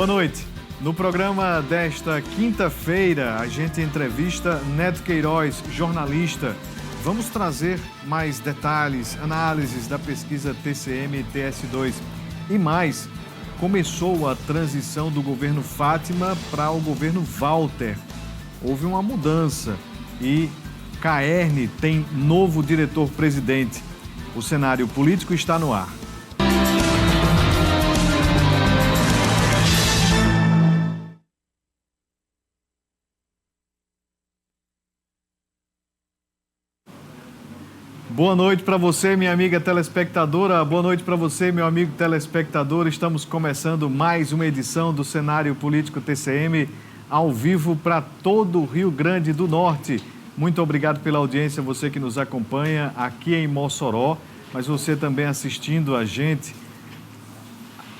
Boa noite. No programa desta quinta-feira, a gente entrevista Neto Queiroz, jornalista. Vamos trazer mais detalhes, análises da pesquisa TCM-TS2 e mais. Começou a transição do governo Fátima para o governo Walter. Houve uma mudança e CAERN tem novo diretor-presidente. O cenário político está no ar. Boa noite para você, minha amiga telespectadora. Boa noite para você, meu amigo telespectador. Estamos começando mais uma edição do Cenário Político TCM, ao vivo para todo o Rio Grande do Norte. Muito obrigado pela audiência, você que nos acompanha aqui em Mossoró, mas você também assistindo a gente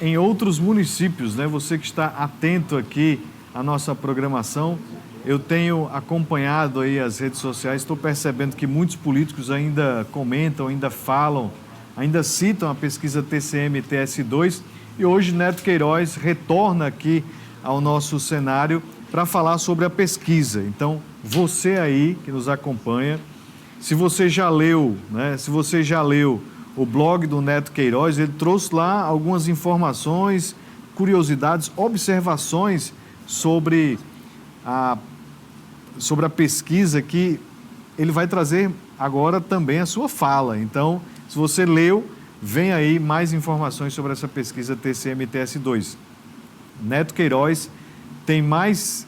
em outros municípios, né? Você que está atento aqui à nossa programação. Eu tenho acompanhado aí as redes sociais, estou percebendo que muitos políticos ainda comentam, ainda falam, ainda citam a pesquisa TCM-TS2 e hoje Neto Queiroz retorna aqui ao nosso cenário para falar sobre a pesquisa. Então, você aí que nos acompanha, se você já leu, né, se você já leu o blog do Neto Queiroz, ele trouxe lá algumas informações, curiosidades, observações sobre a pesquisa que ele vai trazer agora também a sua fala. Então, se você leu, vem aí mais informações sobre essa pesquisa TCM-TS2. Neto Queiroz tem mais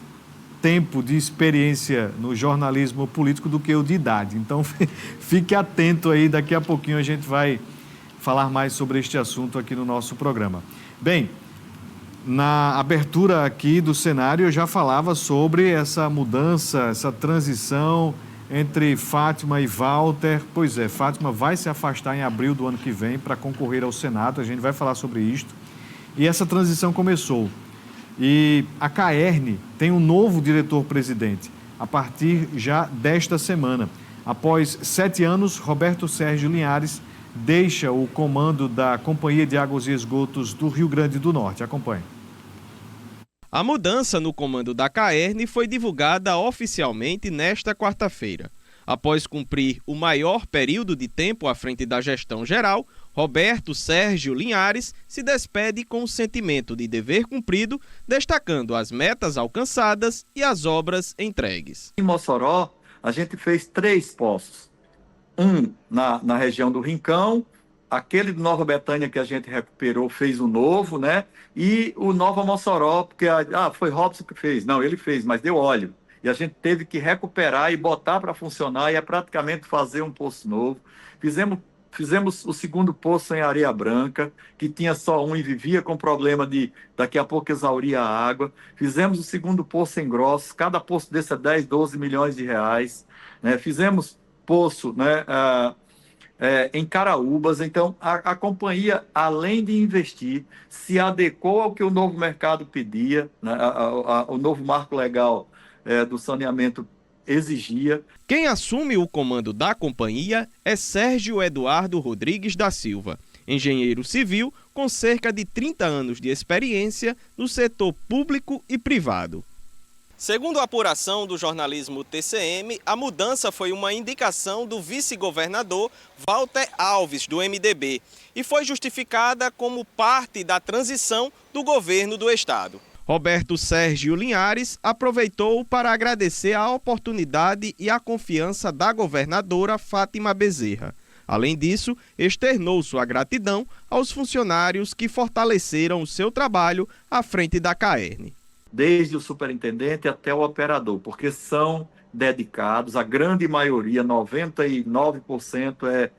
tempo de experiência no jornalismo político do que eu de idade. Então, fique atento aí, daqui a pouquinho a gente vai falar mais sobre este assunto aqui no nosso programa. Bem, na abertura aqui do cenário, eu já falava sobre essa mudança, essa transição entre Fátima e Walter. Pois é, Fátima vai se afastar em abril do ano que vem para concorrer ao Senado, a gente vai falar sobre isto. E essa transição começou. E a CAERN tem um novo diretor-presidente, a partir já desta semana. Após 7 anos, Roberto Sérgio Linhares deixa o comando da Companhia de Águas e Esgotos do Rio Grande do Norte. Acompanhe. A mudança no comando da CAERN foi divulgada oficialmente nesta quarta-feira. Após cumprir o maior período de tempo à frente da gestão geral, Roberto Sérgio Linhares se despede com o sentimento de dever cumprido, destacando as metas alcançadas e as obras entregues. Em Mossoró, a gente fez 3 poços. Um na região do Rincão, aquele de Nova Betânia que a gente recuperou, fez o novo, né? E o Nova Mossoró, porque foi Robson que fez. Não, ele fez, mas deu óleo. E a gente teve que recuperar e botar para funcionar, e é praticamente fazer um poço novo. Fizemos o segundo poço em Areia Branca, que tinha só um e vivia com problema de daqui a pouco exaurir a água. Fizemos o segundo poço em Grossos, cada poço desse é 10, 12 milhões de reais. Né? Fizemos poço, né, em Caraúbas. Então, a companhia, além de investir, se adequou ao que o novo mercado pedia, né, o novo marco legal do saneamento exigia. Quem assume o comando da companhia é Sérgio Eduardo Rodrigues da Silva, engenheiro civil com cerca de 30 anos de experiência no setor público e privado. Segundo a apuração do jornalismo TCM, a mudança foi uma indicação do vice-governador Walter Alves, do MDB, e foi justificada como parte da transição do governo do estado. Roberto Sérgio Linhares aproveitou para agradecer a oportunidade e a confiança da governadora Fátima Bezerra. Além disso, externou sua gratidão aos funcionários que fortaleceram o seu trabalho à frente da CAERN. Desde o superintendente até o operador, porque são dedicados, a grande maioria, 99% é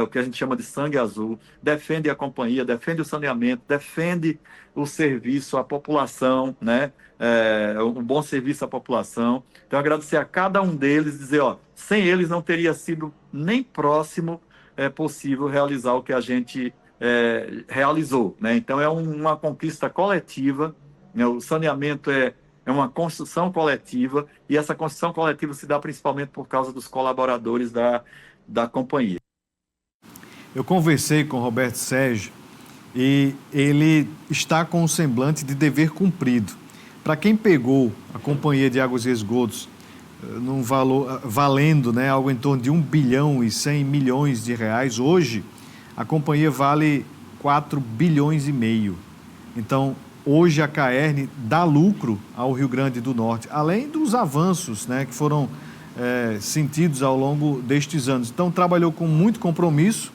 o que a gente chama de sangue azul, defende a companhia, defende o saneamento, defende o serviço à população, né? Um bom serviço à população. Então, agradecer a cada um deles, dizer, sem eles não teria sido nem próximo possível realizar o que a gente realizou, né? Então, é uma conquista coletiva, né? O saneamento é uma construção coletiva, e essa construção coletiva se dá principalmente por causa dos colaboradores da companhia. Eu conversei com o Roberto Sérgio e ele está com um semblante de dever cumprido. Para quem pegou a Companhia de Águas e Esgotos num valor, valendo, né, algo em torno de 1 bilhão e 100 milhões de reais, hoje a companhia vale 4 bilhões e meio. Então, hoje a Caerne dá lucro ao Rio Grande do Norte, além dos avanços, né, que foram sentidos ao longo destes anos. Então, trabalhou com muito compromisso,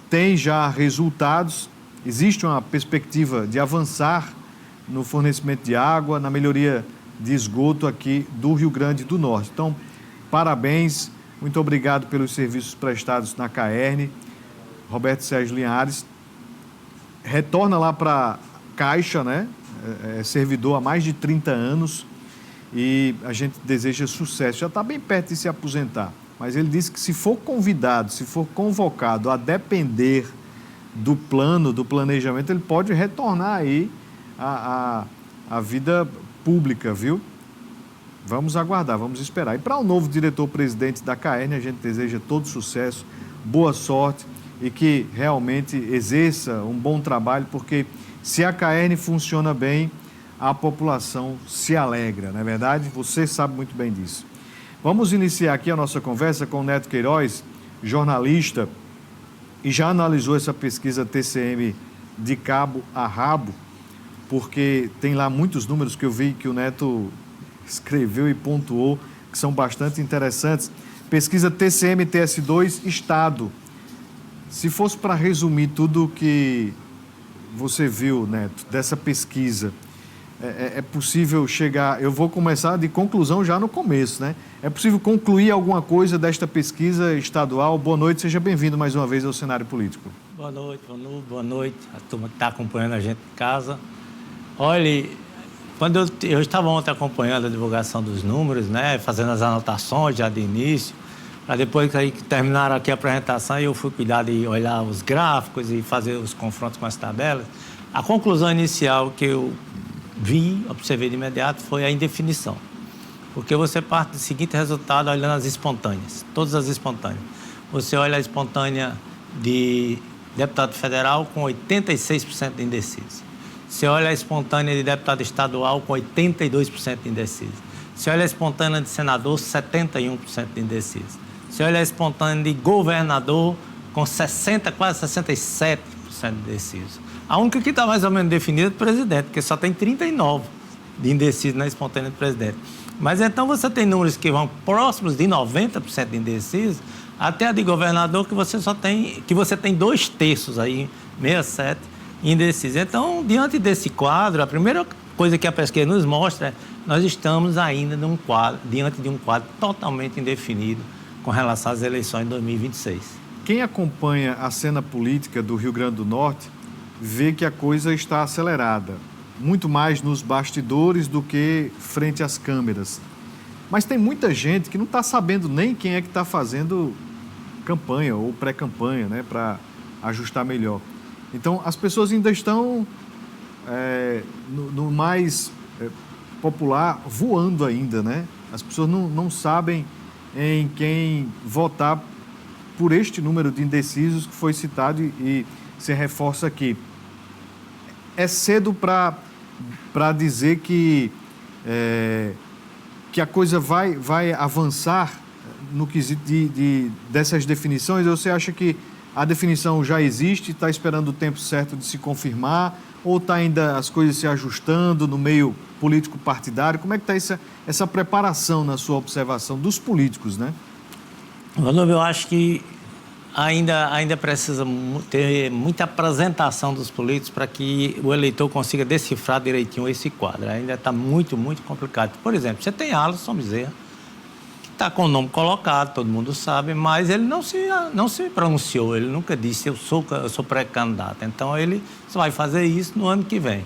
tem já resultados, existe uma perspectiva de avançar no fornecimento de água, na melhoria de esgoto aqui do Rio Grande do Norte. Então, parabéns, muito obrigado pelos serviços prestados na Caerne. Roberto Sérgio Linhares retorna lá para Caixa, né? É servidor há mais de 30 anos e a gente deseja sucesso. Já está bem perto de se aposentar, mas ele disse que se for convidado, se for convocado a depender do plano, do planejamento, ele pode retornar aí à vida pública, viu? Vamos aguardar, vamos esperar. E para o novo diretor-presidente da Caerne, a gente deseja todo sucesso, boa sorte e que realmente exerça um bom trabalho, porque se a Caerne funciona bem, a população se alegra, não é verdade? Você sabe muito bem disso. Vamos iniciar aqui a nossa conversa com o Neto Queiroz, jornalista, e já analisou essa pesquisa TCM de cabo a rabo, porque tem lá muitos números que eu vi que o Neto escreveu e pontuou, que são bastante interessantes. Pesquisa TCM-TS2, Estado. Se fosse para resumir tudo o que você viu, Neto, dessa pesquisa, é possível chegar... Eu vou começar de conclusão já no começo, né? É possível concluir alguma coisa desta pesquisa estadual? Boa noite, seja bem-vindo mais uma vez ao cenário político. Boa noite, boa noite, a turma que está acompanhando a gente em casa. Olha, quando eu estava ontem acompanhando a divulgação dos números, né, fazendo as anotações já de início, para depois que terminaram aqui a apresentação, eu fui cuidar de olhar os gráficos e fazer os confrontos com as tabelas. A conclusão inicial que eu vi, observei de imediato, foi a indefinição. Porque você parte do seguinte resultado olhando as espontâneas, todas as espontâneas. Você olha a espontânea de deputado federal com 86% de indeciso. Você olha a espontânea de deputado estadual com 82% de indeciso. Você olha a espontânea de senador, 71% de indeciso. Você olha a espontânea de governador com 60%, quase 67% de indeciso. A única que está mais ou menos definida é do presidente, porque só tem 39% de indeciso na espontânea do presidente. Mas então você tem números que vão próximos de 90% de indeciso, até a de governador que você tem 2/3 aí, 67% indeciso. Então, diante desse quadro, a primeira coisa que a pesquisa nos mostra é que nós estamos ainda diante de um quadro totalmente indefinido com relação às eleições de 2026. Quem acompanha a cena política do Rio Grande do Norte vê que a coisa está acelerada, muito mais nos bastidores do que frente às câmeras. Mas tem muita gente que não está sabendo nem quem é que está fazendo campanha ou pré-campanha, né, para ajustar melhor. Então, as pessoas ainda estão no mais popular, voando ainda, né? As pessoas não sabem em quem votar por este número de indecisos que foi citado e se reforça aqui. É cedo para dizer que a coisa vai avançar no quesito dessas definições, ou você acha que a definição já existe, está esperando o tempo certo de se confirmar, ou está ainda as coisas se ajustando no meio político-partidário? Como é que está essa preparação na sua observação dos políticos, né? Eu acho que ainda precisa ter muita apresentação dos políticos para que o eleitor consiga decifrar direitinho esse quadro. Ainda está muito, muito complicado. Por exemplo, você tem Alisson Bezerra, que está com o nome colocado, todo mundo sabe, mas ele não se pronunciou, ele nunca disse eu sou pré-candidato. Então, ele só vai fazer isso no ano que vem.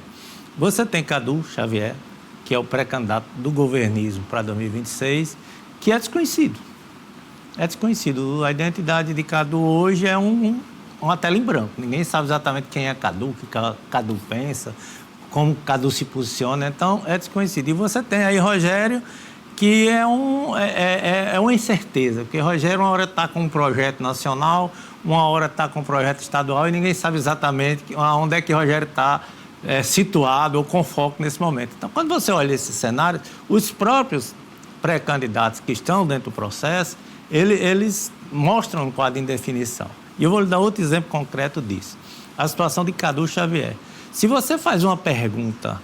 Você tem Cadu Xavier, que é o pré-candidato do governismo para 2026, que é desconhecido. É desconhecido. A identidade de Cadu hoje é uma tela em branco. Ninguém sabe exatamente quem é Cadu, o que Cadu pensa, como Cadu se posiciona. Então, é desconhecido. E você tem aí Rogério, que é uma incerteza, porque Rogério uma hora está com um projeto nacional, uma hora está com um projeto estadual e ninguém sabe exatamente onde é que Rogério está situado ou com foco nesse momento. Então, quando você olha esse cenário, os próprios pré-candidatos que estão dentro do processo, eles mostram um quadro de indefinição. E eu vou lhe dar outro exemplo concreto disso. A situação de Cadu Xavier. Se você faz uma pergunta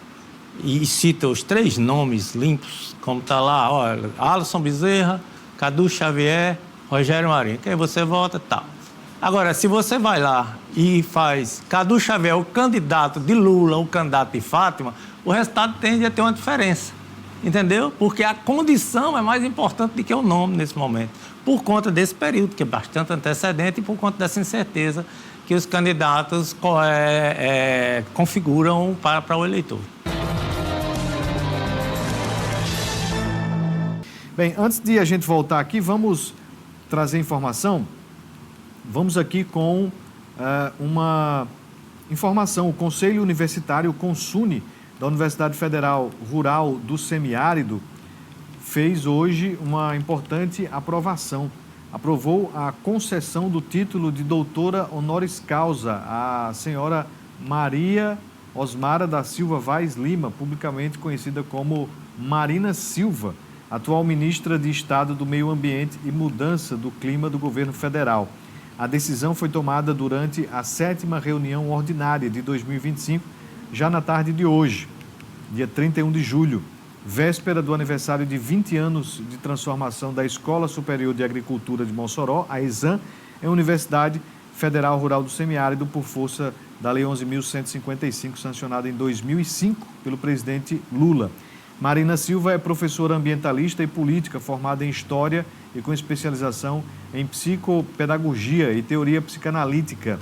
e cita os 3 nomes limpos, como está lá, olha, Alisson Bezerra, Cadu Xavier, Rogério Marinho, quem você vota, tal. Agora, se você vai lá e faz Cadu Xavier, o candidato de Lula, o candidato de Fátima, o resultado tende a ter uma diferença, entendeu? Porque a condição é mais importante do que o nome nesse momento, por conta desse período, que é bastante antecedente, e por conta dessa incerteza que os candidatos configuram para o eleitor. Bem, antes de a gente voltar aqui, vamos trazer informação. Vamos aqui com uma informação. O Conselho Universitário Consune, da Universidade Federal Rural do Semiárido, fez hoje uma importante aprovação. Aprovou a concessão do título de doutora honoris causa à senhora Maria Osmara da Silva Vaz Lima, publicamente conhecida como Marina Silva, atual ministra de Estado do Meio Ambiente e Mudança do Clima do governo federal. A decisão foi tomada durante a 7ª reunião ordinária de 2025, já na tarde de hoje, dia 31 de julho, véspera do aniversário de 20 anos de transformação da Escola Superior de Agricultura de Mossoró, a ESAM, em Universidade Federal Rural do Semiárido, por força da Lei 11.155, sancionada em 2005 pelo presidente Lula. Marina Silva é professora ambientalista e política, formada em História e com especialização em Psicopedagogia e Teoria Psicanalítica.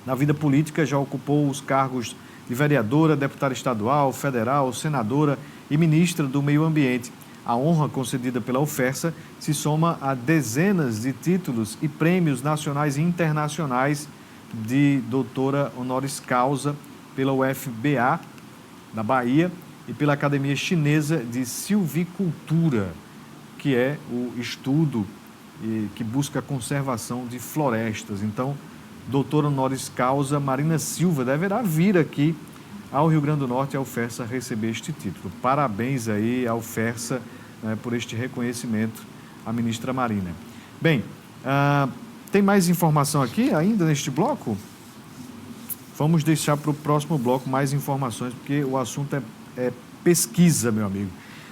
Na vida política, já ocupou os cargos de vereadora, deputada estadual, federal, senadora e ministra do Meio Ambiente. A honra concedida pela UFERSA se soma a dezenas de títulos e prêmios nacionais e internacionais de doutora honoris causa pela UFBA, da Bahia, e pela Academia Chinesa de Silvicultura, que é o estudo que busca a conservação de florestas. Então, doutora honoris causa Marina Silva deverá vir aqui ao Rio Grande do Norte, a UFERSA, receber este título. Parabéns aí à UFERSA, né, por este reconhecimento à ministra Marina. Bem, tem mais informação aqui ainda neste bloco? Vamos deixar para o próximo bloco mais informações, porque o assunto é pesquisa, meu amigo.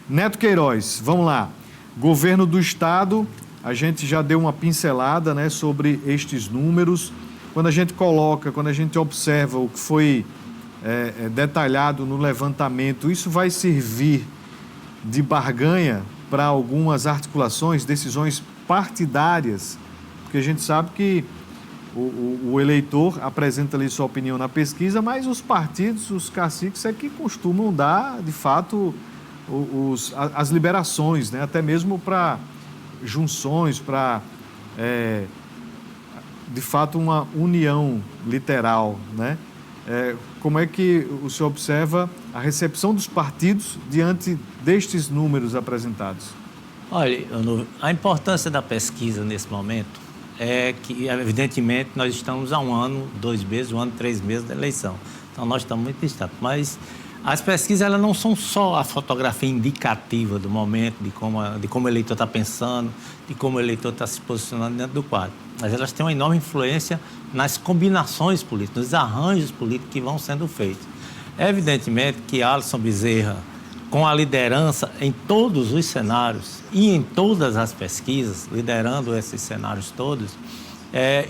Neto Queiroz, vamos lá. Governo do Estado, a gente já deu uma pincelada, né, sobre estes números. Quando a gente observa o que foi detalhado no levantamento, isso vai servir de barganha para algumas articulações, decisões partidárias, porque a gente sabe que o eleitor apresenta ali sua opinião na pesquisa, mas os partidos, os caciques, é que costumam dar, de fato, as liberações, né? Até mesmo para junções, para, de fato, uma união literal, né? Como é que o senhor observa a recepção dos partidos diante destes números apresentados? Olha, a importância da pesquisa nesse momento é que, evidentemente, nós estamos a 1 ano, 2 meses, 1 ano, 3 meses da eleição. Então, nós estamos muito distantes. Mas as pesquisas, elas não são só a fotografia indicativa do momento, de como o eleitor está pensando, de como o eleitor está se posicionando dentro do quadro. Mas elas têm uma enorme influência nas combinações políticas, nos arranjos políticos que vão sendo feitos. Evidentemente que Alisson Bezerra, com a liderança em todos os cenários e em todas as pesquisas, liderando esses cenários todos,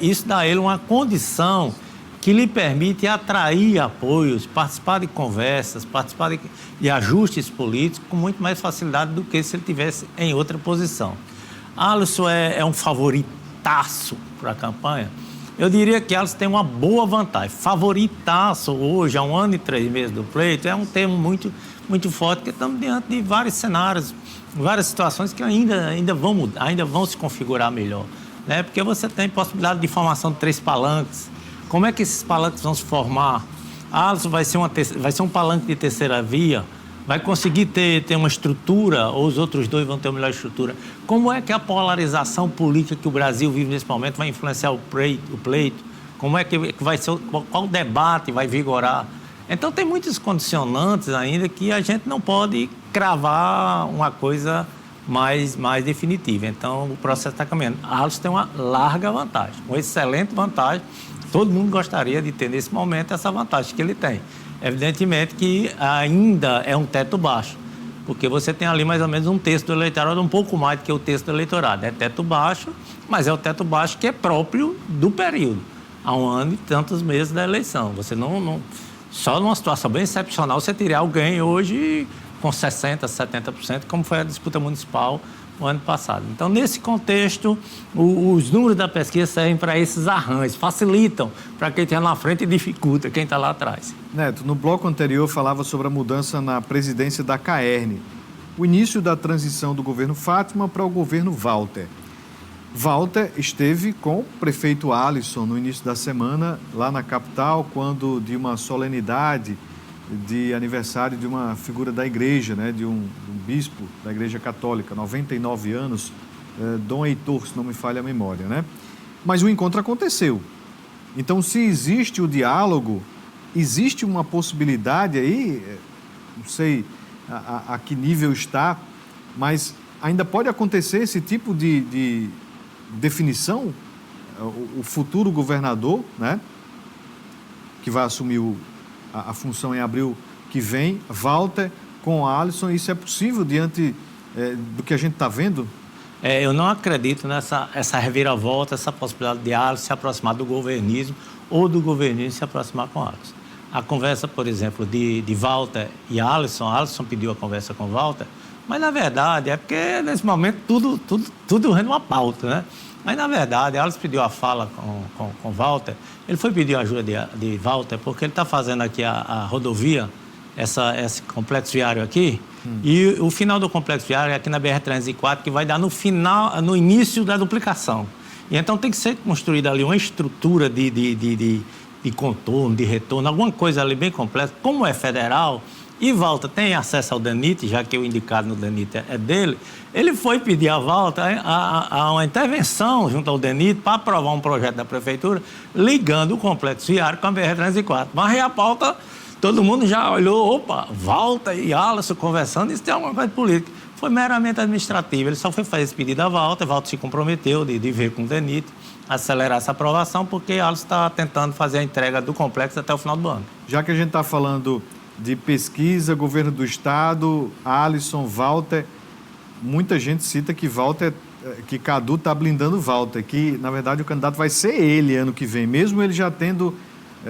isso dá a ele uma condição que lhe permite atrair apoios, participar de conversas, participar de ajustes políticos com muito mais facilidade do que se ele estivesse em outra posição. Alisson é um favoritaço para a campanha. Eu diria que Alisson tem uma boa vantagem. Favoritaço hoje, há 1 ano e 3 meses do pleito, é um termo muito, muito forte, porque estamos diante de vários cenários, várias situações que ainda vão mudar, ainda vão se configurar melhor, né? Porque você tem possibilidade de formação de 3 palanques. Como é que esses palanques vão se formar? Alisson vai ser um palanque de terceira via, vai conseguir ter uma estrutura, ou os outros dois vão ter uma melhor estrutura? Como é que a polarização política que o Brasil vive nesse momento vai influenciar o pleito? Como é que vai ser, qual debate vai vigorar? Então, tem muitos condicionantes ainda que a gente não pode cravar uma coisa mais definitiva. Então, o processo está caminhando. A Alisson tem uma larga vantagem, uma excelente vantagem. Todo mundo gostaria de ter, nesse momento, essa vantagem que ele tem. Evidentemente que ainda é um teto baixo, porque você tem ali mais ou menos um terço do eleitorado, um pouco mais do que o terço do eleitorado. É teto baixo, mas é o teto baixo que é próprio do período. Há 1 ano e tantos meses da eleição. Você não só numa situação bem excepcional você teria alguém hoje com 60%, 70%, como foi a disputa municipal no ano passado. Então, nesse contexto, os números da pesquisa servem para esses arranjos, facilitam para quem está na frente e dificulta quem está lá atrás. Neto, no bloco anterior falava sobre a mudança na presidência da CAERN, o início da transição do governo Fátima para o governo Walter. Walter esteve com o prefeito Alisson no início da semana, lá na capital, quando de uma solenidade de aniversário de uma figura da igreja, né, de um bispo da igreja católica, 99 anos, Dom Heitor, se não me falha a memória, né? Mas o encontro aconteceu. Então, se existe o diálogo, existe uma possibilidade aí, não sei a que nível está, mas ainda pode acontecer esse tipo de definição, o futuro governador, né, que vai assumir a função em abril que vem, Walter com Alisson, isso é possível diante do que a gente está vendo? Eu não acredito nessa reviravolta, essa possibilidade de Alisson se aproximar do governismo ou do governismo se aproximar com Alisson. A conversa, por exemplo, de Walter e Alisson pediu a conversa com Walter, mas na verdade é porque nesse momento tudo rende uma pauta, né? Mas na verdade, Alisson pediu a fala com Walter, ele foi pedir a ajuda de Walter porque ele está fazendo aqui a rodovia, esse complexo viário aqui, e o final do complexo viário é aqui na BR-304, que vai dar no início da duplicação. E então tem que ser construída ali uma estrutura de contorno, de retorno, alguma coisa ali bem complexa. Como é federal, e Walter tem acesso ao DANIT, já que o indicado no DANIT é dele, ele foi pedir a Walter a uma intervenção junto ao DANIT para aprovar um projeto da prefeitura ligando o complexo viário com a BR-304. Mas aí a pauta, todo mundo já olhou, opa, Walter e Alisson conversando, isso tem alguma coisa de política. Foi meramente administrativo, ele só foi fazer esse pedido a Walter se comprometeu de ver com o DANIT, acelerar essa aprovação, porque Alisson está tentando fazer a entrega do complexo até o final do ano. Já que a gente está falando de pesquisa, governo do estado, Alisson, Walter, muita gente cita que Cadu está blindando Walter, que na verdade o candidato vai ser ele ano que vem, mesmo ele já tendo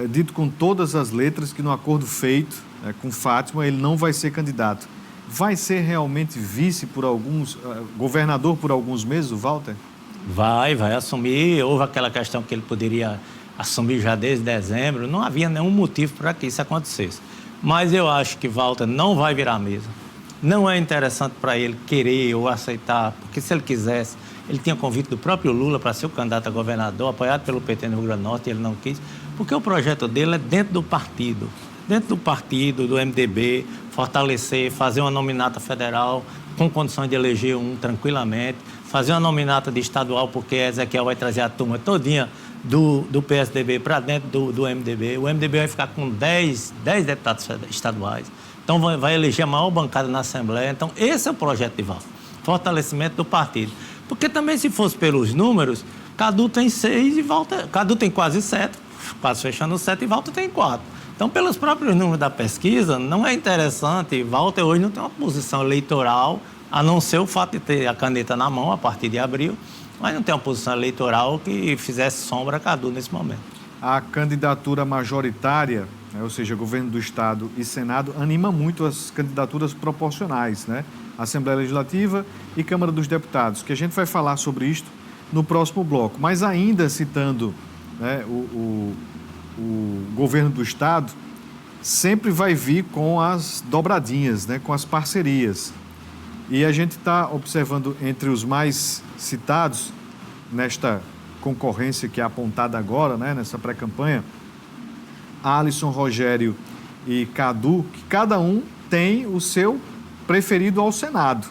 dito com todas as letras que no acordo feito com Fátima ele não vai ser candidato. Vai ser realmente vice por governador por alguns meses, o Walter? Vai assumir. Houve aquela questão que ele poderia assumir já desde dezembro, não havia nenhum motivo para que isso acontecesse. Mas eu acho que Walter não vai virar a mesa. Não é interessante para ele querer ou aceitar, porque se ele quisesse, ele tinha convite do próprio Lula para ser o candidato a governador, apoiado pelo PT no Rio Grande do Norte, e ele não quis, porque o projeto dele é dentro do partido, do MDB, fortalecer, fazer uma nominata federal com condições de eleger um tranquilamente, fazer uma nominata de estadual, porque Ezequiel vai trazer a turma todinha do PSDB para dentro do MDB. O MDB vai ficar com 10 deputados estaduais. Então, vai eleger a maior bancada na Assembleia. Então, esse é o projeto de Walter. Fortalecimento do partido. Porque também, se fosse pelos números, Cadu tem 6 e Walter... Cadu tem quase 7, quase fechando 7, e Walter tem 4. Então, pelos próprios números da pesquisa, não é interessante. Walter hoje não tem uma posição eleitoral, a não ser o fato de ter a caneta na mão a partir de abril, mas não tem uma posição eleitoral que fizesse sombra a Cadu nesse momento. A candidatura majoritária, ou seja, governo do Estado e Senado, anima muito as candidaturas proporcionais, né? Assembleia Legislativa e Câmara dos Deputados, que a gente vai falar sobre isto no próximo bloco. Mas ainda citando, né, o governo do Estado, sempre vai vir com as dobradinhas, né, com as parcerias. E a gente está observando entre os mais citados nesta concorrência que é apontada agora, né, nessa pré-campanha, Alisson, Rogério e Cadu, que cada um tem o seu preferido ao Senado.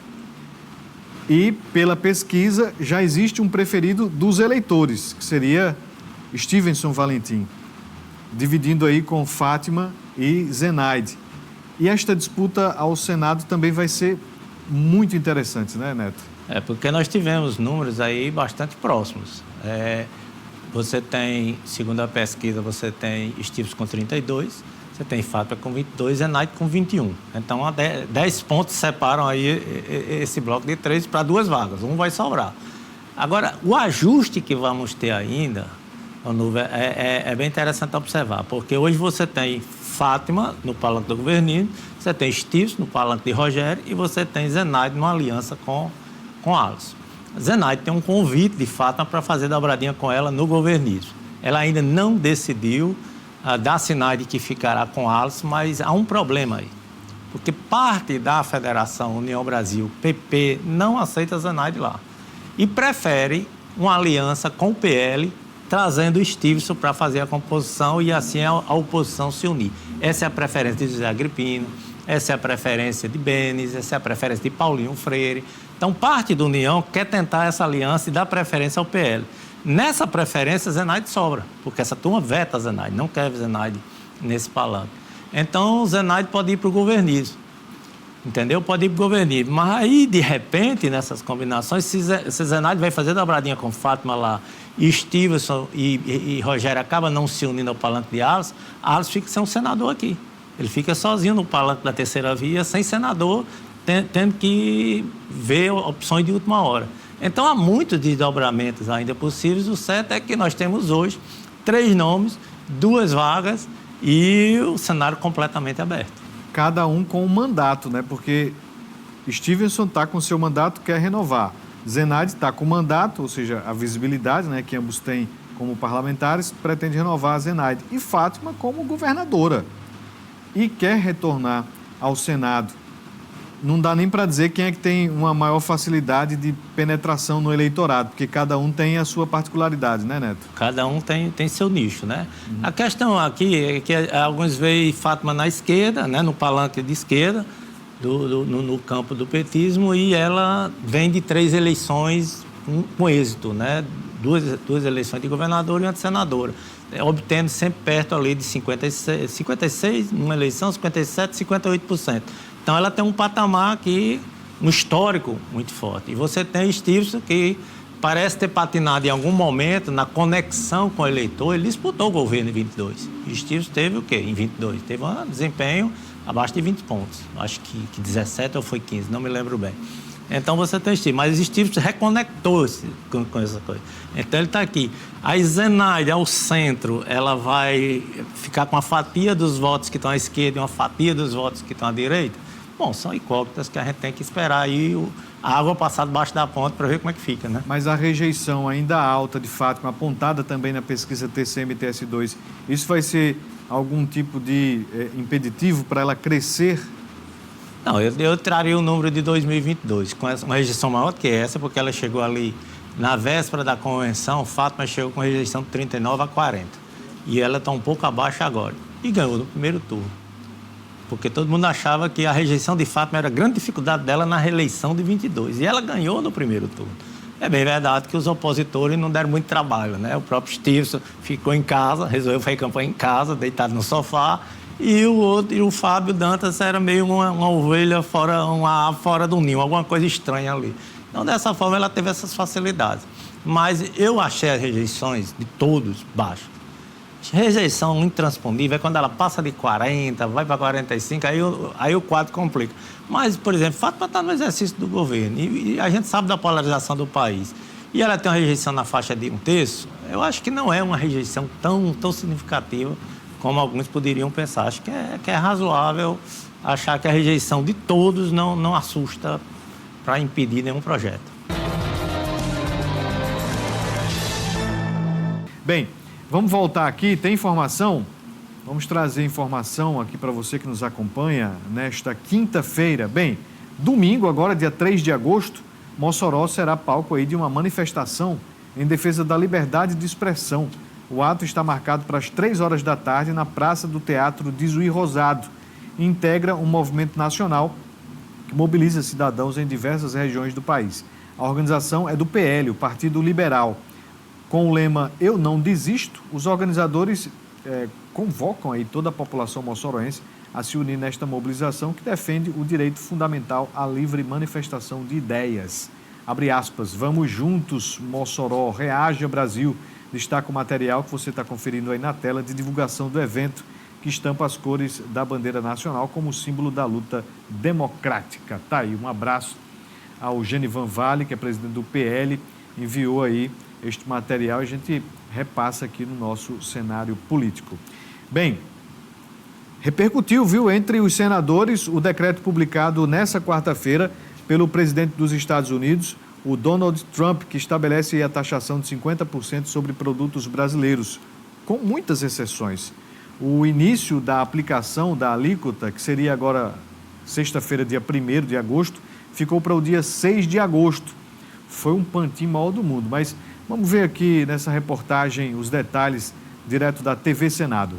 E, pela pesquisa, já existe um preferido dos eleitores, que seria Stevenson Valentim, dividindo aí com Fátima e Zenaide. E esta disputa ao Senado também vai ser muito interessante, né, Neto? Porque nós tivemos números aí bastante próximos. Você tem, segundo a pesquisa, você tem Stevenson com 32, você tem Fátima com 22 e Zenaide com 21. Então, 10 pontos separam aí esse bloco de 3 para 2 vagas. Um vai sobrar. Agora, o ajuste que vamos ter ainda, é bem interessante observar, porque hoje você tem Fátima no palanque do Governino, você tem Stevenson no palanque de Rogério e você tem Zenaide numa aliança com Alisson. Zenaide tem um convite de Fátima para fazer dobradinha com ela no governismo. Ela ainda não decidiu, dá sinais de que ficará com Alisson, mas há um problema aí. Porque parte da Federação União Brasil, PP, não aceita Zenaide lá. E prefere uma aliança com o PL, trazendo o Stevenson para fazer a composição e assim a oposição se unir. Essa é a preferência de José Agripino, essa é a preferência de Benes, essa é a preferência de Paulinho Freire. Então, parte da União quer tentar essa aliança e dar preferência ao PL. Nessa preferência, Zenaide sobra, porque essa turma veta Zenaide, não quer Zenaide nesse palanque. Então, Zenaide pode ir para o governismo, entendeu? Pode ir para o governismo. Mas aí, de repente, nessas combinações, se Zenaide vai fazer dobradinha com Fátima lá, e Stevenson e Rogério acaba não se unindo ao palanque de Alisson, Alisson fica sem um senador aqui. Ele fica sozinho no palanque da terceira via, sem senador, tendo que ver opções de última hora. Então, há muitos desdobramentos ainda possíveis. O certo é que nós temos hoje 3 nomes, 2 vagas e o cenário completamente aberto. Cada um com um mandato, né? Porque Stevenson está com seu mandato, quer renovar. Zenaide está com mandato, ou seja, a visibilidade, né, que ambos têm como parlamentares, pretende renovar a Zenaide. E Fátima como governadora. E quer retornar ao Senado. Não dá nem para dizer quem é que tem uma maior facilidade de penetração no eleitorado, porque cada um tem a sua particularidade, né, Neto? Cada um tem seu nicho, né? A questão aqui é que alguns veem Fátima na esquerda, né, no palanque de esquerda, no campo do petismo, e ela vem de 3 eleições com êxito, né? Duas eleições de governador e uma de senadora, obtendo sempre perto ali de 56 numa eleição, 57%, 58%. Então, ela tem um patamar aqui, um histórico muito forte. E você tem Stevenson, que parece ter patinado em algum momento na conexão com o eleitor. Ele disputou o governo em 22. E Stevenson teve o quê em 22? Teve um desempenho abaixo de 20 pontos. Acho que 17 ou foi 15, não me lembro bem. Então, você tem Stevenson. Mas Stevenson reconectou-se com essa coisa. Então, ele está aqui. A Zenaide, ao centro, ela vai ficar com a fatia dos votos que estão à esquerda e uma fatia dos votos que estão à direita. Bom, são incógnitas que a gente tem que esperar aí a água passar debaixo da ponte para ver como é que fica, né? Mas a rejeição ainda alta de Fátima, apontada também na pesquisa TCM e TS2, isso vai ser algum tipo de impeditivo para ela crescer? Não, eu traria o número de 2022, com uma rejeição maior do que essa, porque ela chegou ali na véspera da convenção, Fátima chegou com rejeição de 39 a 40. E ela está um pouco abaixo agora. E ganhou no primeiro turno. Porque todo mundo achava que a rejeição de Fátima era a grande dificuldade dela na reeleição de 22. E ela ganhou no primeiro turno. É bem verdade que os opositores não deram muito trabalho, né? O próprio Stevenson ficou em casa, resolveu fazer campanha em casa, deitado no sofá. E o Fábio Dantas era meio uma ovelha fora do ninho, alguma coisa estranha ali. Então, dessa forma, ela teve essas facilidades. Mas eu achei as rejeições de todos baixas. Rejeição intransponível é quando ela passa de 40, vai para 45, aí o quadro complica. Mas, por exemplo, Fátima está no exercício do governo e a gente sabe da polarização do país. E ela tem uma rejeição na faixa de 1/3, eu acho que não é uma rejeição tão significativa como alguns poderiam pensar. Acho que é razoável achar que a rejeição de todos não assusta para impedir nenhum projeto. Bem, vamos voltar aqui, tem informação? Vamos trazer informação aqui para você que nos acompanha nesta quinta-feira. Bem, domingo, agora dia 3 de agosto, Mossoró será palco aí de uma manifestação em defesa da liberdade de expressão. O ato está marcado para as 3 horas da tarde na Praça do Teatro de Juiz Rosado. e integra um movimento nacional que mobiliza cidadãos em diversas regiões do país. A organização é do PL, o Partido Liberal. Com o lema Eu Não Desisto, os organizadores convocam aí toda a população moçoroense a se unir nesta mobilização que defende o direito fundamental à livre manifestação de ideias. Abre aspas, vamos juntos, Mossoró, reaja Brasil, destaca o material que você está conferindo aí na tela de divulgação do evento, que estampa as cores da bandeira nacional como símbolo da luta democrática. Tá aí, um abraço ao Genivan Vale, que é presidente do PL, enviou aí este material e a gente repassa aqui no nosso cenário político. Bem, repercutiu, viu, entre os senadores o decreto publicado nessa quarta-feira pelo presidente dos Estados Unidos, o Donald Trump, que estabelece a taxação de 50% sobre produtos brasileiros, com muitas exceções. O início da aplicação da alíquota, que seria agora sexta-feira, dia 1º de agosto, ficou para o dia 6 de agosto. Foi um pantinho maior do mundo, mas vamos ver aqui nessa reportagem os detalhes direto da TV Senado.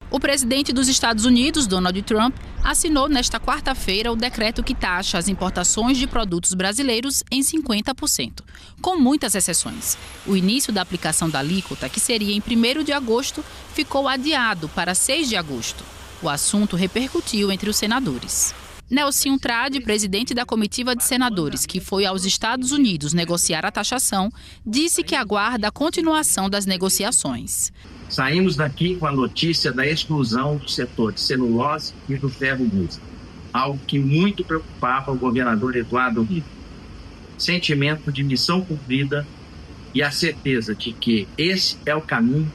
O presidente dos Estados Unidos, Donald Trump, assinou nesta quarta-feira o decreto que taxa as importações de produtos brasileiros em 50%, com muitas exceções. O início da aplicação da alíquota, que seria em 1º de agosto, ficou adiado para 6 de agosto. O assunto repercutiu entre os senadores. Nelson Trade, presidente da comitiva de senadores que foi aos Estados Unidos negociar a taxação, disse que aguarda a continuação das negociações. Saímos daqui com a notícia da exclusão do setor de celulose e do ferro-gusa, algo que muito preocupava o governador Eduardo Rivera. Sentimento de missão cumprida e a certeza de que esse é o caminho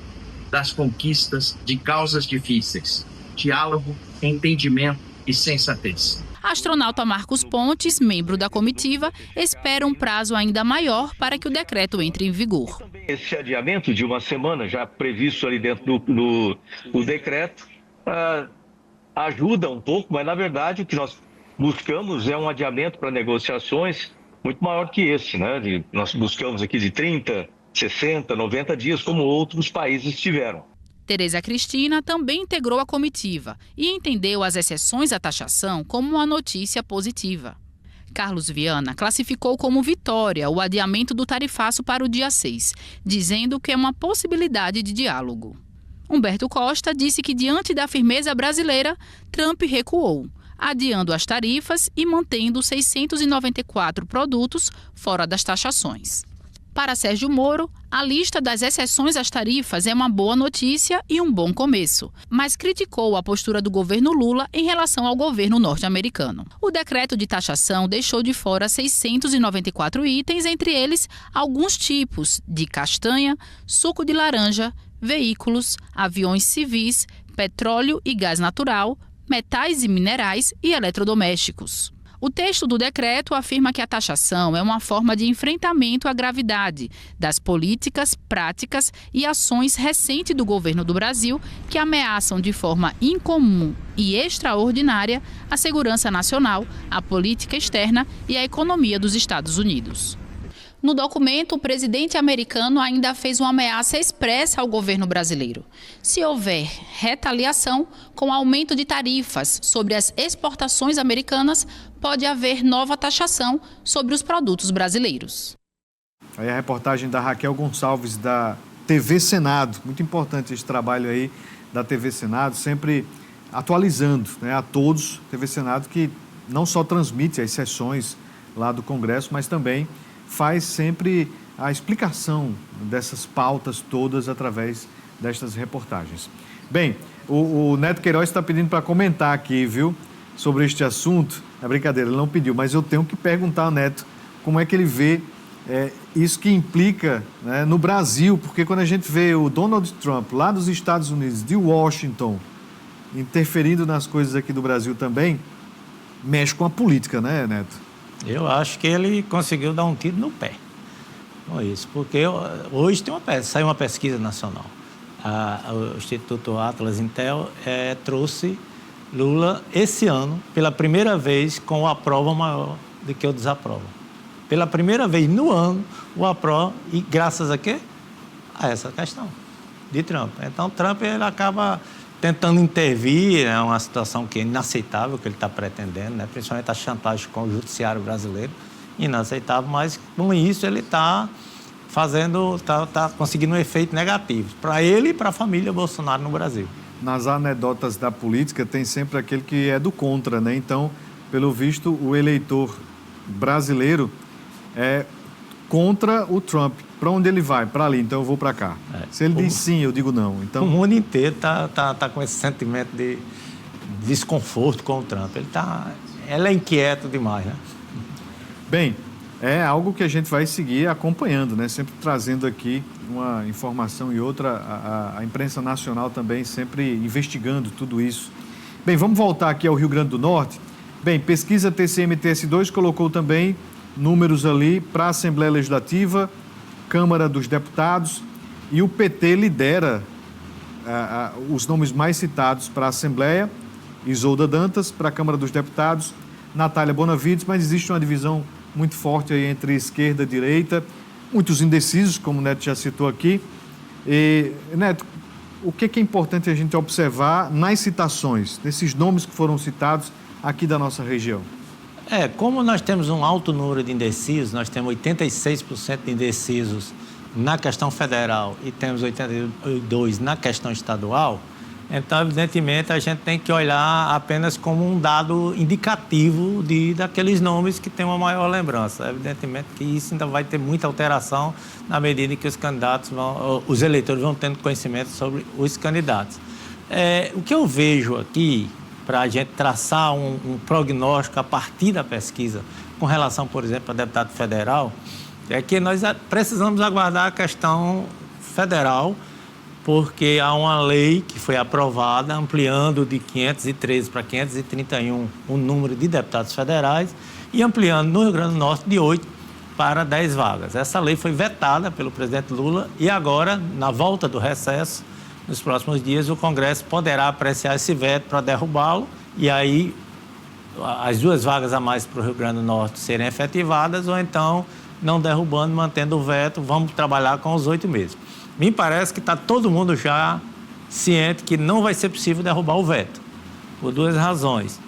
das conquistas de causas difíceis. Diálogo, entendimento e sensatez. Astronauta Marcos Pontes, membro da comitiva, espera um prazo ainda maior para que o decreto entre em vigor. Esse adiamento de uma semana, já previsto ali dentro do decreto, ajuda um pouco, mas na verdade o que nós buscamos é um adiamento para negociações muito maior que esse, né? Nós buscamos aqui de 30, 60, 90 dias, como outros países tiveram. Tereza Cristina também integrou a comitiva e entendeu as exceções à taxação como uma notícia positiva. Carlos Viana classificou como vitória o adiamento do tarifaço para o dia 6, dizendo que é uma possibilidade de diálogo. Humberto Costa disse que, diante da firmeza brasileira, Trump recuou, adiando as tarifas e mantendo 694 produtos fora das taxações. Para Sérgio Moro, a lista das exceções às tarifas é uma boa notícia e um bom começo, mas criticou a postura do governo Lula em relação ao governo norte-americano. O decreto de taxação deixou de fora 694 itens, entre eles alguns tipos de castanha, suco de laranja, veículos, aviões civis, petróleo e gás natural, metais e minerais e eletrodomésticos. O texto do decreto afirma que a taxação é uma forma de enfrentamento à gravidade das políticas, práticas e ações recentes do governo do Brasil que ameaçam de forma incomum e extraordinária a segurança nacional, a política externa e a economia dos Estados Unidos. No documento, o presidente americano ainda fez uma ameaça expressa ao governo brasileiro. Se houver retaliação com aumento de tarifas sobre as exportações americanas, pode haver nova taxação sobre os produtos brasileiros. Aí a reportagem da Raquel Gonçalves, da TV Senado. Muito importante esse trabalho aí da TV Senado, sempre atualizando, né, a todos. TV Senado que não só transmite as sessões lá do Congresso, mas também faz sempre a explicação dessas pautas todas através destas reportagens. Bem, o Neto Queiroz está pedindo para comentar aqui, viu, sobre este assunto. É brincadeira, ele não pediu, mas eu tenho que perguntar ao Neto como é que ele vê isso que implica, né, no Brasil, porque quando a gente vê o Donald Trump lá dos Estados Unidos, de Washington, interferindo nas coisas aqui do Brasil também, mexe com a política, né, Neto? Eu acho que ele conseguiu dar um tiro no pé com isso, porque hoje saiu uma pesquisa nacional. O Instituto Atlas Intel trouxe Lula esse ano, pela primeira vez, com o aprova maior do que o desaprova. Pela primeira vez no ano, o aprova, e graças a quê? A essa questão de Trump. Então, Trump ele acaba tentando intervir, é uma situação que é inaceitável, que ele está pretendendo, né? Principalmente a chantagem com o judiciário brasileiro, inaceitável, mas com isso ele está conseguindo um efeito negativo para ele e para a família Bolsonaro no Brasil. Nas anedotas da política tem sempre aquele que é do contra, né? Então, pelo visto, o eleitor brasileiro é contra o Trump. Para onde ele vai? Para ali, então eu vou para cá. Se ele diz sim, eu digo não. Então... O mundo inteiro tá com esse sentimento de desconforto com o Trump. Ele é inquieto demais, né? Bem, é algo que a gente vai seguir acompanhando, né? Sempre trazendo aqui uma informação e outra, a imprensa nacional também sempre investigando tudo isso. Bem, vamos voltar aqui ao Rio Grande do Norte. Bem, pesquisa TCM-TS2 colocou também números ali para a Assembleia Legislativa, Câmara dos Deputados, e o PT lidera os nomes mais citados para a Assembleia: Isolda Dantas, para a Câmara dos Deputados, Natália Bonavides, mas existe uma divisão muito forte aí entre esquerda e direita, muitos indecisos, como o Neto já citou aqui. E, Neto, o que é importante a gente observar nas citações, desses nomes que foram citados aqui da nossa região? Como nós temos um alto número de indecisos, nós temos 86% de indecisos na questão federal e temos 82% na questão estadual, então, evidentemente, a gente tem que olhar apenas como um dado indicativo daqueles nomes que têm uma maior lembrança. Evidentemente que isso ainda vai ter muita alteração na medida em que os eleitores vão tendo conhecimento sobre os candidatos. O que eu vejo aqui, para a gente traçar um prognóstico a partir da pesquisa, com relação, por exemplo, a deputado federal, é que nós precisamos aguardar a questão federal, porque há uma lei que foi aprovada ampliando de 513 para 531 o número de deputados federais e ampliando no Rio Grande do Norte de 8 para 10 vagas. Essa lei foi vetada pelo presidente Lula e agora, na volta do recesso, nos próximos dias, o Congresso poderá apreciar esse veto para derrubá-lo e aí as 2 vagas a mais para o Rio Grande do Norte serem efetivadas ou então, não derrubando, mantendo o veto, vamos trabalhar com os 8 mesmo. Me parece que está todo mundo já ciente que não vai ser possível derrubar o veto, por 2 razões.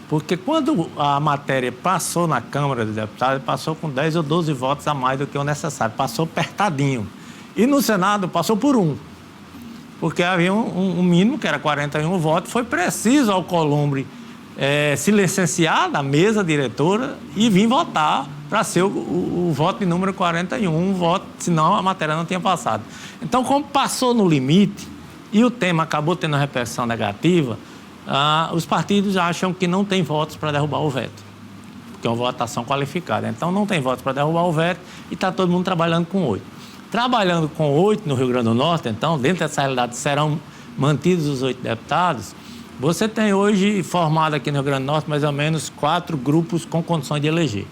Porque quando a matéria passou na Câmara dos Deputados, passou com 10 ou 12 votos a mais do que o necessário, passou apertadinho. E no Senado passou por 1, porque havia um mínimo, que era 41 votos, foi preciso Alcolumbre se licenciar da mesa diretora e vir votar para ser o voto de número 41, um voto, senão a matéria não tinha passado. Então, como passou no limite e o tema acabou tendo uma repercussão negativa, os partidos acham que não tem votos para derrubar o veto, porque é uma votação qualificada. Então, não tem votos para derrubar o veto e está todo mundo trabalhando com 8. Trabalhando com 8 no Rio Grande do Norte, então, dentro dessa realidade, serão mantidos os 8 deputados. Você tem hoje formado aqui no Rio Grande do Norte mais ou menos 4 grupos com condições de eleger,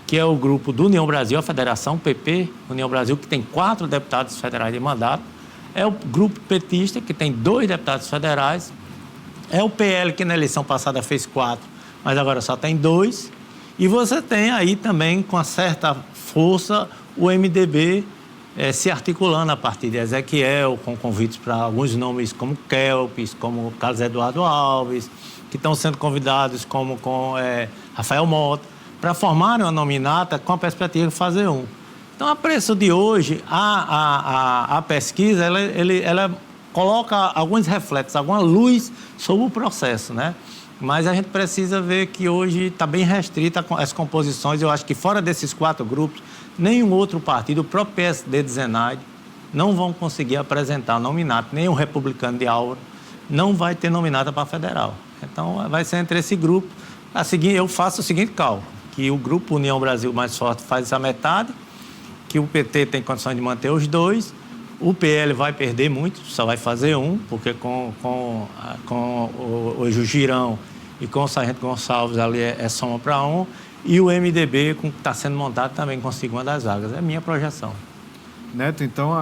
que é o grupo do União Brasil, a Federação PP, União Brasil, que tem 4 deputados federais de mandato, é o grupo petista, que tem 2 deputados federais, é o PL, que na eleição passada fez 4, mas agora só tem 2, e você tem aí também, com uma certa força, o MDB se articulando a partir de Ezequiel, com convites para alguns nomes como Kelpis, como Carlos Eduardo Alves, que estão sendo convidados como com Rafael Mota, para formarem uma nominata com a perspectiva de fazer 1. Então, a preço de hoje, a pesquisa, ela coloca alguns reflexos, alguma luz sobre o processo, né? Mas a gente precisa ver que hoje está bem restrita as composições. Eu acho que fora desses 4 grupos, nenhum outro partido, o próprio PSD de Zenaide, não vão conseguir apresentar nominata, nem o republicano de Aura, não vai ter nominata para federal. Então, vai ser entre esse grupo. Eu faço o seguinte cálculo, que o grupo União Brasil Mais Forte faz essa metade, que o PT tem condições de manter os 2, o PL vai perder muito, só vai fazer 1, porque com o Girão e com o Sargento Gonçalves ali é soma para 1, e o MDB, com o que está sendo montado, também consegue uma das vagas. É a minha projeção. Neto, então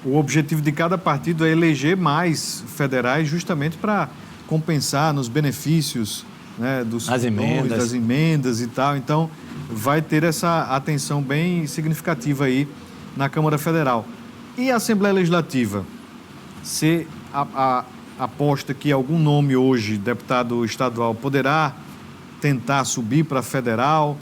o objetivo de cada partido é eleger mais federais justamente para compensar nos benefícios, né, das emendas e tal. Então, vai ter essa atenção bem significativa aí na Câmara Federal. E a Assembleia Legislativa? Se a aposta que algum nome hoje, deputado estadual, poderá tentar subir para federal?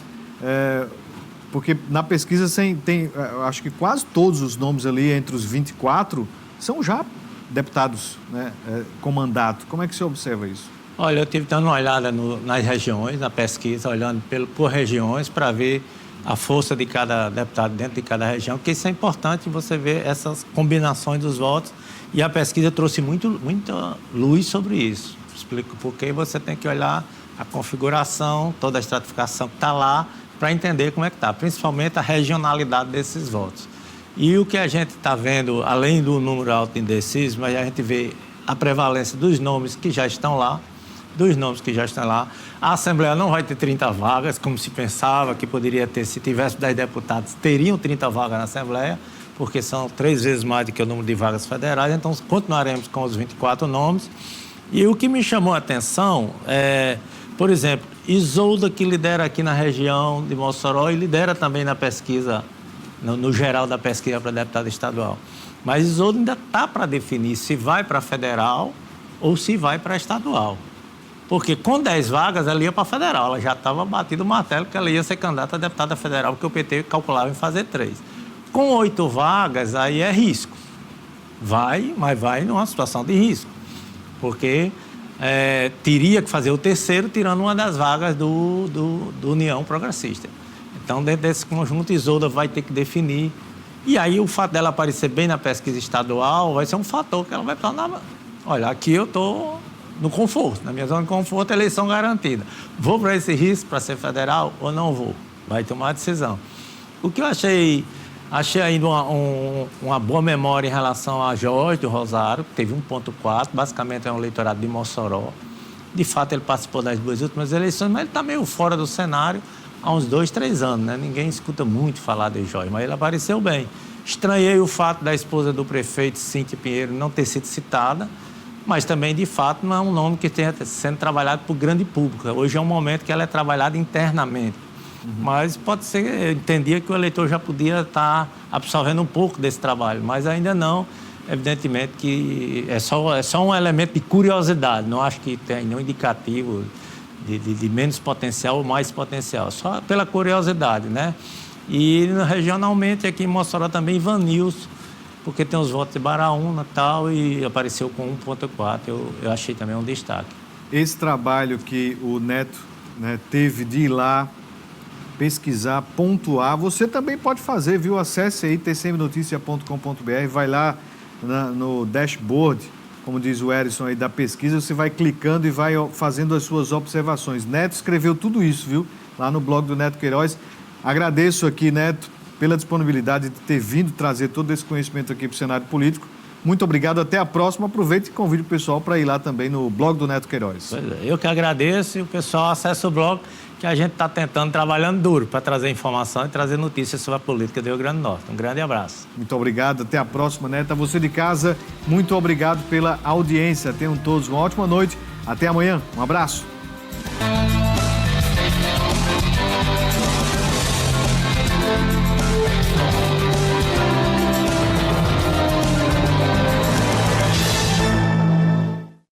Porque na pesquisa tem, acho que quase todos os nomes ali, entre os 24, são já deputados, né, com mandato. Como é que você observa isso? Olha, eu estive dando uma olhada nas regiões, na pesquisa, olhando por regiões para ver a força de cada deputado dentro de cada região, porque isso é importante você ver essas combinações dos votos, e a pesquisa trouxe muita luz sobre isso. Explico porque você tem que olhar a configuração, toda a estratificação que está lá, para entender como é que está, principalmente a regionalidade desses votos. E o que a gente está vendo, além do número alto de indecisos, mas a gente vê a prevalência dos nomes que já estão lá, A Assembleia não vai ter 30 vagas, como se pensava que poderia ter. Se tivesse 10 deputados, teriam 30 vagas na Assembleia, porque são 3 vezes mais do que o número de vagas federais, então continuaremos com os 24 nomes. E o que me chamou a atenção é, por exemplo, Isolda, que lidera aqui na região de Mossoró e lidera também na pesquisa, no geral da pesquisa para deputado estadual. Mas Isolda ainda está para definir se vai para federal ou se vai para estadual. Porque com 10 vagas ela ia para federal, ela já estava batido o martelo que ela ia ser candidata a deputada federal, porque o PT calculava em fazer 3. Com 8 vagas, aí é risco. Vai, mas vai numa situação de risco. Porque teria que fazer o terceiro, tirando uma das vagas do União Progressista. Então, dentro desse conjunto, Isolda vai ter que definir. E aí, o fato dela aparecer bem na pesquisa estadual vai ser um fator que ela vai falar, olha, aqui eu estou no conforto, na minha zona de conforto, eleição garantida. Vou para esse risco para ser federal ou não vou? Vai tomar a decisão. O que eu achei ainda uma boa memória em relação a Jorge do Rosário, que teve 1,4, basicamente é um eleitorado de Mossoró. De fato, ele participou das 2 últimas eleições, mas ele está meio fora do cenário há uns 2, 3 anos, né? Ninguém escuta muito falar de Jorge, mas ele apareceu bem. Estranhei o fato da esposa do prefeito, Cíntia Pinheiro, não ter sido citada, mas também, de fato, não é um nome que esteja sendo trabalhado por grande público. Hoje é um momento que ela é trabalhada internamente. Mas pode ser, eu entendia que o eleitor já podia estar absorvendo um pouco desse trabalho, mas ainda não. Evidentemente que é só um elemento de curiosidade, não acho que tem nenhum indicativo de menos potencial ou mais potencial, só pela curiosidade, né? E regionalmente aqui em Mossoró também Ivanilson, porque tem os votos de Baraúna e tal, e apareceu com 1,4, eu achei também um destaque. Esse trabalho que o Neto, né, teve de ir lá, pesquisar, pontuar, você também pode fazer, viu? Acesse aí tcmnoticia.com.br, vai lá no dashboard, como diz o Erison aí da pesquisa, você vai clicando e vai fazendo as suas observações. Neto escreveu tudo isso, viu? Lá no blog do Neto Queiroz. Agradeço aqui, Neto, pela disponibilidade de ter vindo trazer todo esse conhecimento aqui para o cenário político. Muito obrigado, até a próxima. Aproveite e convide o pessoal para ir lá também no blog do Neto Queiroz. Eu que agradeço e o pessoal acessa o blog, que a gente está tentando, trabalhando duro para trazer informação e trazer notícias sobre a política do Rio Grande do Norte. Um grande abraço. Muito obrigado, até a próxima, Neto. A você de casa, muito obrigado pela audiência. Tenham todos uma ótima noite. Até amanhã. Um abraço.